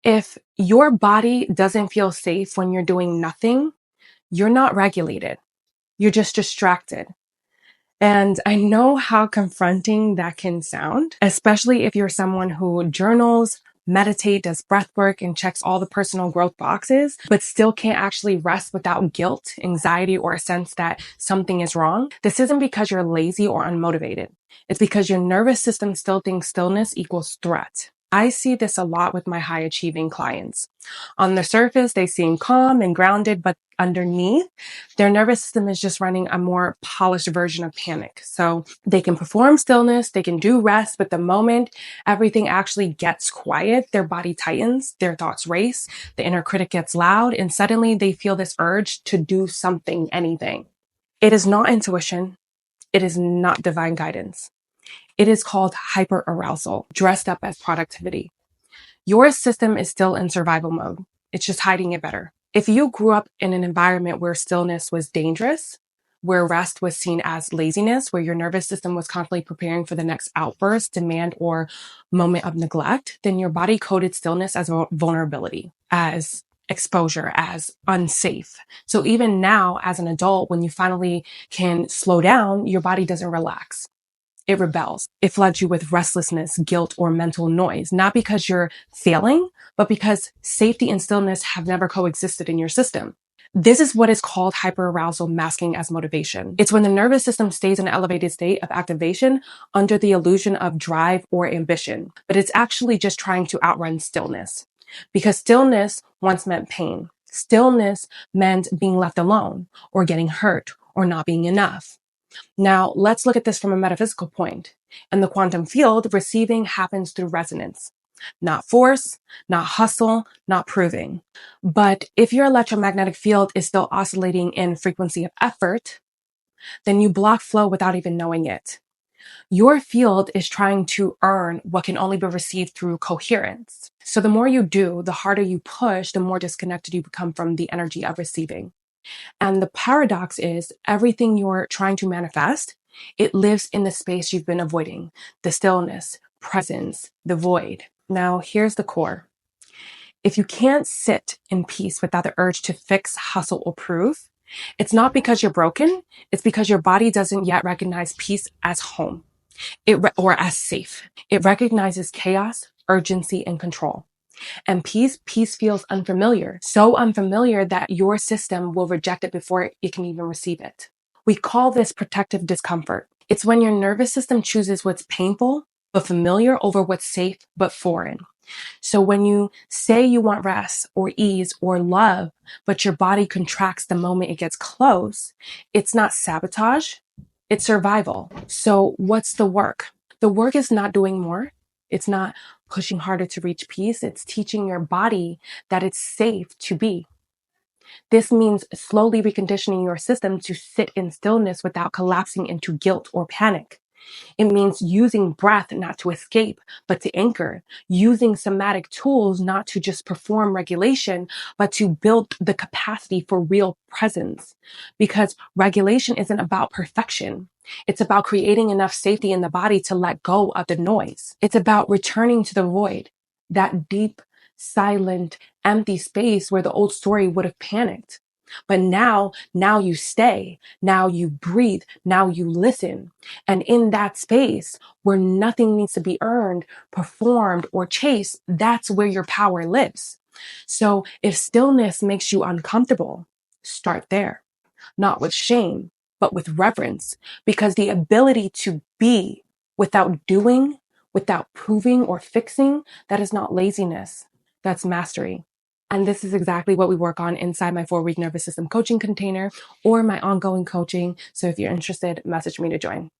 If your body doesn't feel safe when you're doing nothing, you're not regulated. You're just distracted. And I know how confronting that can sound, especially if you're someone who journals, meditates, does breath work, and checks all the personal growth boxes, but still can't actually rest without guilt, anxiety, or a sense that something is wrong. This isn't because you're lazy or unmotivated. It's because your nervous system still thinks stillness equals threat. I see this a lot with my high achieving clients. On the surface, they seem calm and grounded, but underneath, their nervous system is just running a more polished version of panic. So they can perform stillness, they can do rest, but the moment everything actually gets quiet, their body tightens, their thoughts race, the inner critic gets loud, and suddenly they feel this urge to do something, anything. It is not intuition. It is not divine guidance. It is called hyperarousal, dressed up as productivity. Your system is still in survival mode. It's just hiding it better. If you grew up in an environment where stillness was dangerous, where rest was seen as laziness, where your nervous system was constantly preparing for the next outburst, demand, or moment of neglect, then your body coded stillness as vulnerability, as exposure, as unsafe. So even now, as an adult, when you finally can slow down, your body doesn't relax. It rebels. It floods you with restlessness, guilt, or mental noise, not because you're failing, but because safety and stillness have never coexisted in your system. This is what is called hyperarousal masking as motivation. It's when the nervous system stays in an elevated state of activation under the illusion of drive or ambition, but it's actually just trying to outrun stillness. Because stillness once meant pain. Stillness meant being left alone, or getting hurt, or not being enough. Now, let's look at this from a metaphysical point. In the quantum field, receiving happens through resonance, not force, not hustle, not proving. But if your electromagnetic field is still oscillating in frequency of effort, then you block flow without even knowing it. Your field is trying to earn what can only be received through coherence. So the more you do, the harder you push, the more disconnected you become from the energy of receiving. And the paradox is everything you're trying to manifest, it lives in the space you've been avoiding, the stillness, presence, the void. Now, here's the core. If you can't sit in peace without the urge to fix, hustle, or prove, it's not because you're broken. It's because your body doesn't yet recognize peace as home or as safe. It recognizes chaos, urgency, and control. And peace feels unfamiliar, so unfamiliar that your system will reject it before it can even receive it. We call this protective discomfort. It's when your nervous system chooses what's painful but familiar over what's safe but foreign. So when you say you want rest or ease or love, but your body contracts the moment it gets close, it's not sabotage, it's survival. So what's the work? The work is not doing more. It's not pushing harder to reach peace. It's teaching your body that it's safe to be. This means slowly reconditioning your system to sit in stillness without collapsing into guilt or panic. It means using breath not to escape, but to anchor, using somatic tools not to just perform regulation, but to build the capacity for real presence. Because regulation isn't about perfection. It's about creating enough safety in the body to let go of the noise. It's about returning to the void, that deep, silent, empty space where the old story would have panicked. But now you stay, now you breathe, now you listen. And in that space where nothing needs to be earned, performed, or chased, that's where your power lives. So if stillness makes you uncomfortable, start there, not with shame, but with reverence, because the ability to be without doing, without proving or fixing, that is not laziness, that's mastery. And this is exactly what we work on inside my 4-week nervous system coaching container or my ongoing coaching. So if you're interested, message me to join.